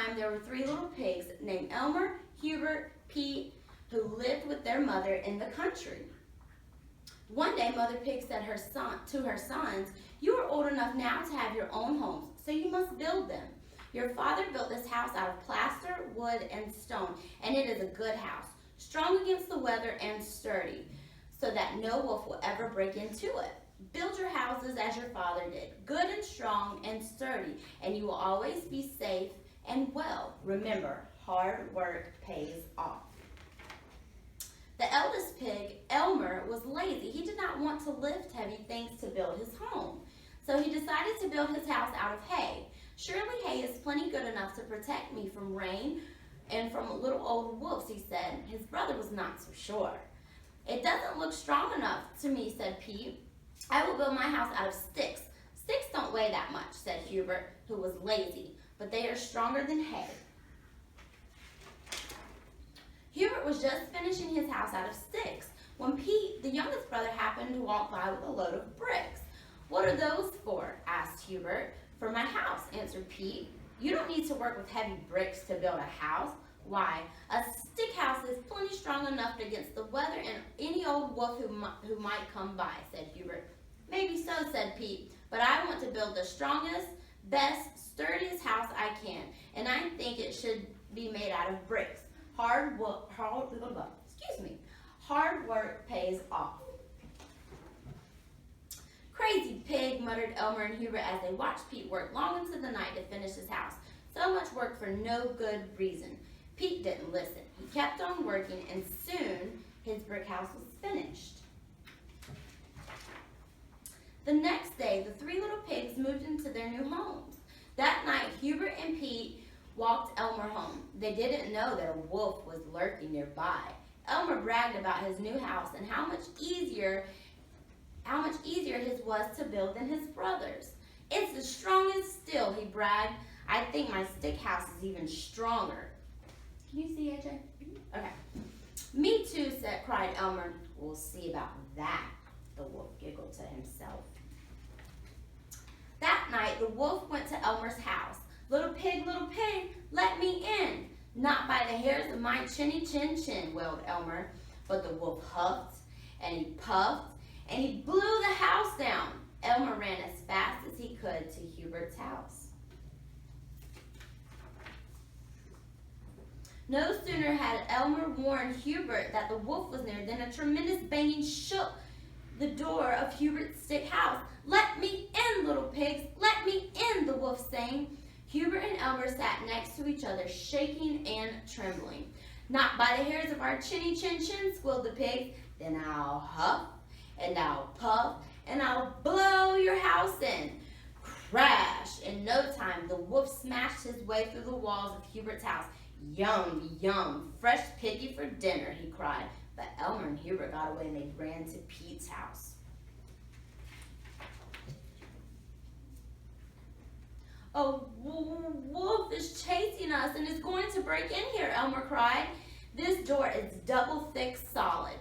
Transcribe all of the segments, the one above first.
time, there were three little pigs named Elmer, Hubert, Pete, who lived with their mother in the country. One day, Mother Pig said to her sons, "You are old enough now to have your own homes, so you must build them. Your father built this house out of plaster, wood, and stone, and it is a good house, strong against the weather and sturdy, so that no wolf will ever break into it. Build your houses as your father did, good and strong and sturdy, and you will always be safe and well. Remember, hard work pays off." The eldest pig, Elmer, was lazy. He did not want to lift heavy things to build his home, so he decided to build his house out of hay. "Surely hay is plenty good enough to protect me from rain and from little old wolves," he said. His brother was not so sure. "It doesn't look strong enough to me," said Pete. "I will build my house out of sticks." "Sticks don't weigh that much," said Hubert, who was lazy, "but they are stronger than hay." Hubert was just finishing his house out of sticks when Pete, the youngest brother, happened to walk by with a load of bricks. "What are those for?" asked Hubert. "For my house," answered Pete. "You don't need to work with heavy bricks to build a house. Why, a stick house is plenty strong enough against the weather and any old wolf who might come by," said Hubert. "Maybe so," said Pete, "but I want to build the strongest, best, sturdiest house I can, and I think it should be made out of bricks. Hard work pays off." "Crazy pig," muttered Elmer and Hubert as they watched Pete work long into the night to finish his house. So much work for no good reason. Pete didn't listen. He kept on working, and soon his brick house was finished. The next day, the three little pigs moved into their new homes. That night, Hubert and Pete walked Elmer home. They didn't know that a wolf was lurking nearby. Elmer bragged about his new house and how much easier his was to build than his brother's. "It's the strongest still," he bragged. "I think my stick house is even stronger." Can you see, AJ? Okay. "Me too," cried Elmer. "We'll see about that," the wolf giggled to himself. That night, the wolf went to Elmer's house. Little pig, let me in." "Not by the hairs of my chinny chin chin," wailed Elmer. But the wolf huffed and he puffed and he blew the house down. Elmer ran as fast as he could to Hubert's house. No sooner had Elmer warned Hubert that the wolf was near than a tremendous banging shook the door of Hubert's stick house. "Let me in, little pigs, let me in," the wolf sang. Hubert and Elmer sat next to each other, shaking and trembling. "Not by the hairs of our chinny chin chin," squealed the pigs. "Then I'll huff and I'll puff and I'll blow your house in." Crash! In no time, the wolf smashed his way through the walls of Hubert's house. "Yum, yum, fresh piggy for dinner," he cried. But Elmer and Hubert got away and they ran to Pete's house. "A wolf is chasing us and is going to break in here," Elmer cried. This door is double thick solid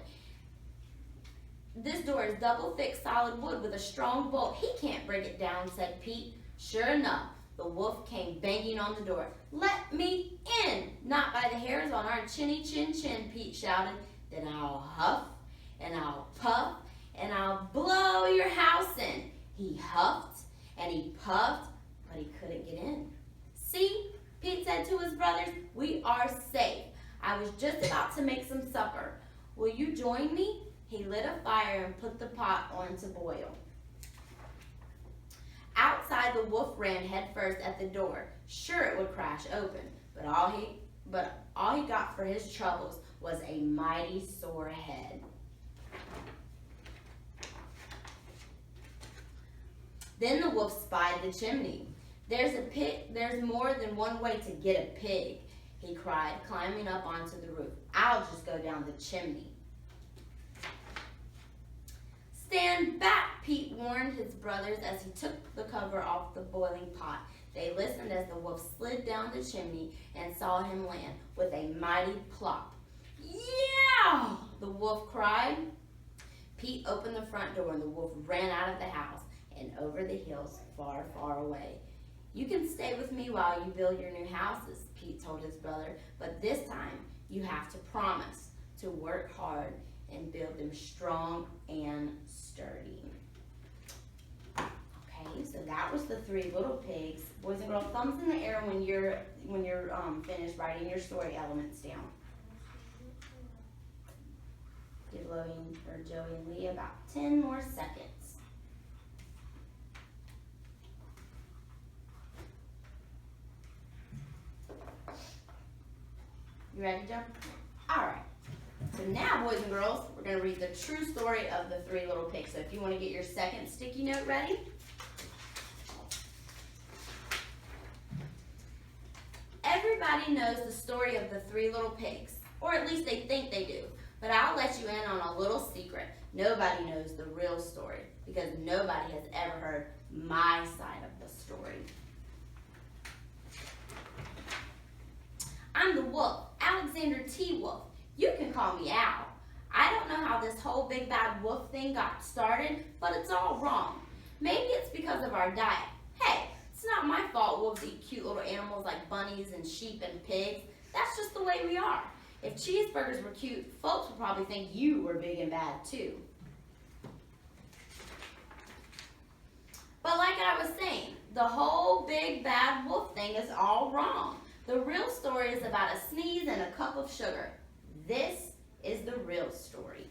wood with a strong bolt. "He can't break it down," said Pete. Sure enough, the wolf came banging on the door. "Let me in!" "Not by the hairs on our chinny chin chin," Pete shouted. "Then I'll huff and I'll puff and I'll blow your house in." He huffed and he puffed, but he couldn't get in. "See," Pete said to his brothers, "we are safe. I was just about to make some supper. Will you join me?" He lit a fire and put the pot on to boil. Outside, the wolf ran headfirst at the door. Sure, it would crash open, but all he got for his troubles was a mighty sore head. Then the wolf spied the chimney. There's more than one way to get a pig," he cried, climbing up onto the roof. "I'll just go down the chimney." "Stand back," Pete warned his brothers as he took the cover off the boiling pot. They listened as the wolf slid down the chimney and saw him land with a mighty plop. "Yeah!" the wolf cried. Pete opened the front door and the wolf ran out of the house and over the hills far, far away. You can stay with me while you build your new houses, Pete told his brother, but this time you have to promise to work hard and build them strong and sturdy. Okay, so that was the Three Little Pigs. Boys and girls, thumbs in the air when you're finished writing your story elements down. Give Logan or Joey and Lee about 10 more seconds. You ready, Joe? All right. So now, boys and girls, we're going to read the true story of the Three Little Pigs. So if you want to get your second sticky note ready. Everybody knows the story of the Three Little Pigs, or at least they think they do. But I'll let you in on a little secret. Nobody knows the real story because nobody has ever heard my side of the story. I'm the wolf, Alexander T. Wolf. You can call me Al. I don't know how this whole big bad wolf thing got started, but it's all wrong. Maybe it's because of our diet. Hey, it's not my fault wolves eat cute little animals like bunnies and sheep and pigs. That's just the way we are. If cheeseburgers were cute, folks would probably think you were big and bad too. But like I was saying, the whole big bad wolf thing is all wrong. The real story is about a sneeze and a cup of sugar. This is the real story.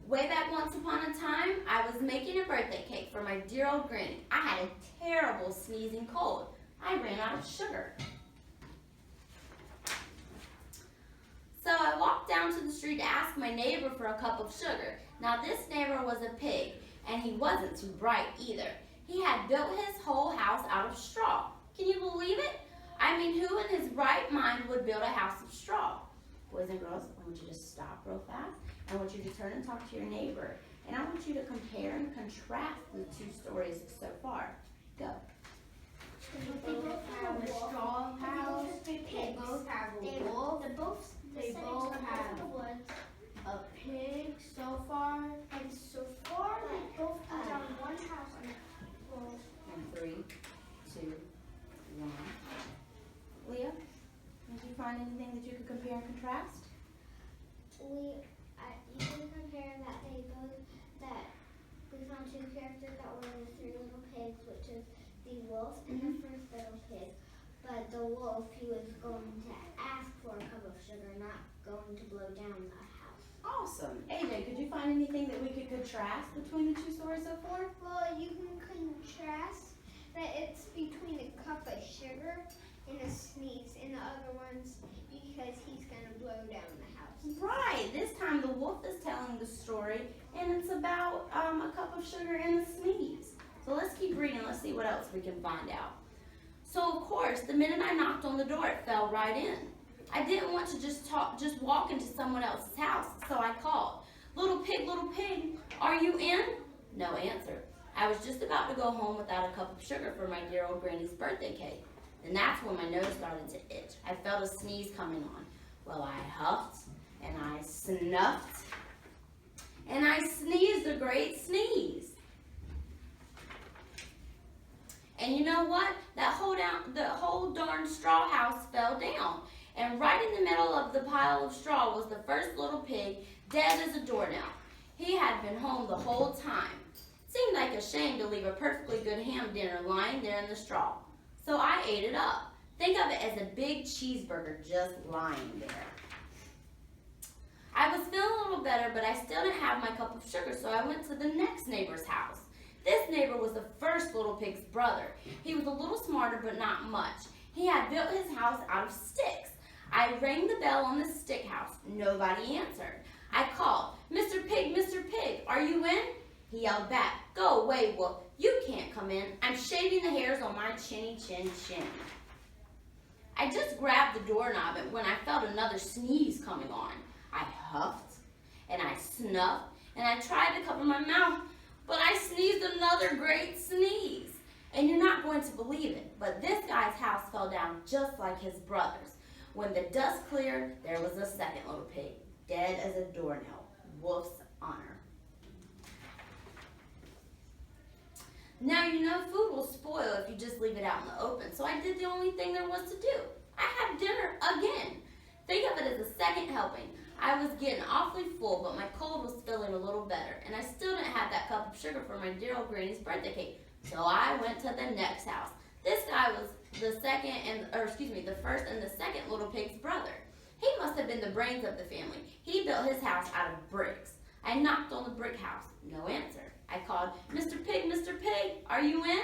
Way back once upon a time, I was making a birthday cake for my dear old granny. I had a terrible sneezing cold. I ran out of sugar. So I walked down to the street to ask my neighbor for a cup of sugar. Now this neighbor was a pig, and he wasn't too bright either. He had built his whole house out of straw. Can you believe it? I mean, who in his right mind would build a house of straw? Boys and girls, I want you to stop real fast. I want you to turn and talk to your neighbor. And I want you to compare and contrast the two stories so far. Go. They both have a straw house. They both have a wolf. They both have a pig so far. And so far, they both put down one house on the wolf. And 3, 2, 1. Leah, did you find anything that you could compare and contrast? You can compare that we found two characters that were the Three Little Pigs, which is the wolf and the first little pig. But the wolf, he was going to ask for a cup of sugar, not going to blow down the house. Awesome. AJ, could you find anything that we could contrast between the two stories so far? Well, you can contrast that it's between a cup of sugar and a sneeze, and the other one's because he's going to blow down the house. Right. This time the wolf is telling the story, and it's about a cup of sugar and a sneeze. So let's keep reading. Let's see what else we can find out. So of course, the minute I knocked on the door, it fell right in. I didn't want to just walk into someone else's house, so I called. Little pig, are you in? No answer. I was just about to go home without a cup of sugar for my dear old granny's birthday cake. And that's when my nose started to itch. I felt a sneeze coming on. Well, I huffed, and I snuffed, and I sneezed a great sneeze. And you know what? The whole darn straw house fell down. And right in the middle of the pile of straw was the first little pig, dead as a doornail. He had been home the whole time. Seemed like a shame to leave a perfectly good ham dinner lying there in the straw. So I ate it up. Think of it as a big cheeseburger just lying there. I was feeling a little better, but I still didn't have my cup of sugar, so I went to the next neighbor's house. This neighbor was the first little pig's brother. He was a little smarter, but not much. He had built his house out of sticks. I rang the bell on the stick house. Nobody answered. I called, Mr. Pig, are you in? He yelled back, go away, wolf. You can't come in. I'm shaving the hairs on my chinny chin chin. I just grabbed the doorknob when I felt another sneeze coming on. I huffed, and I snuffed, and I tried to cover my mouth, but I sneezed another great sneeze. And you're not going to believe it, but this guy's house fell down just like his brother's. When the dust cleared, there was a second little pig, dead as a doornail. Wolf's honor. Now you know food will spoil if you just leave it out in the open, so I did the only thing there was to do. I had dinner again. Think of it as a second helping. I was getting awfully full, but my cold was feeling a little better, and I still didn't have that cup of sugar for my dear old granny's birthday cake. So I went to the next house. This guy was the first and the second little pig's brother. He must have been the brains of the family. He built his house out of bricks. I knocked on the brick house. No answer. I called, Mr. Pig, are you in?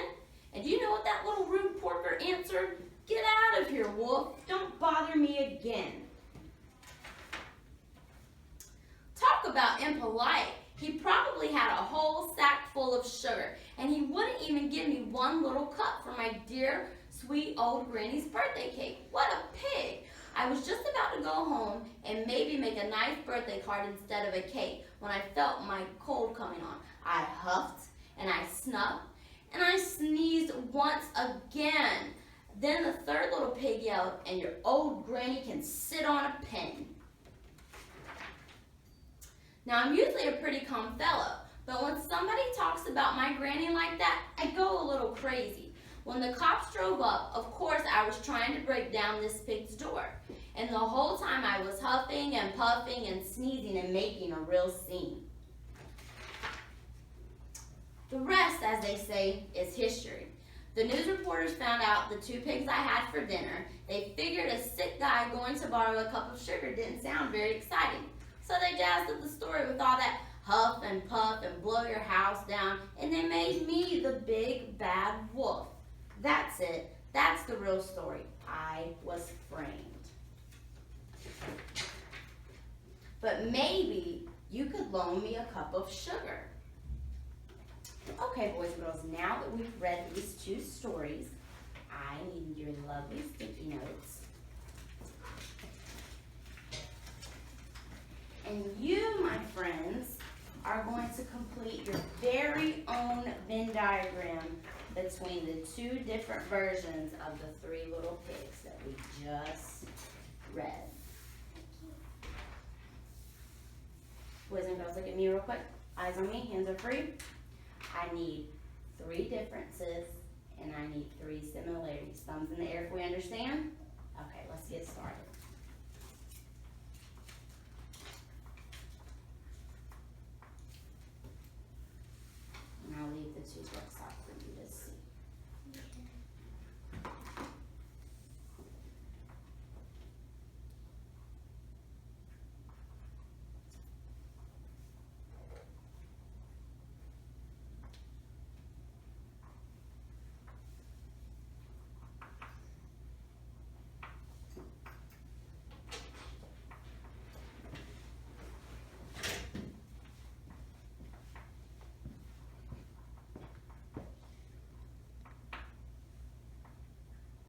And do you know what that little rude porker answered? Get out of here, wolf. Don't bother me again. Talk about impolite. He probably had a whole sack full of sugar, and he wouldn't even give me one little cup for my dear, sweet old granny's birthday cake. What a pig. I was just about to go home and maybe make a nice birthday card instead of a cake when I felt my cold coming on. I huffed and I snuffed and I sneezed once again. Then the third little pig yelled, and your old granny can sit on a pin. Now I'm usually a pretty calm fellow, but when somebody talks about my granny like that, I go a little crazy. When the cops drove up, of course I was trying to break down this pig's door. And the whole time I was huffing and puffing and sneezing and making a real scene. The rest, as they say, is history. The news reporters found out the 2 pigs I had for dinner. They figured a sick guy going to borrow a cup of sugar didn't sound very exciting. So they jazzed up the story with all that huff and puff and blow your house down, and they made me the big bad wolf. That's it. That's the real story. I was framed. But maybe you could loan me a cup of sugar. Okay, boys and girls, now that we've read these 2 stories, I need your lovely sticky notes. And you, my friends, are going to complete your very own Venn diagram between the 2 different versions of the 3 little pigs that we just read. Boys and girls, look at me real quick. Eyes on me, hands are free. I need 3 differences and I need 3 similarities. Thumbs in the air if we understand. Okay, let's get started. And I'll leave the 2 to the side.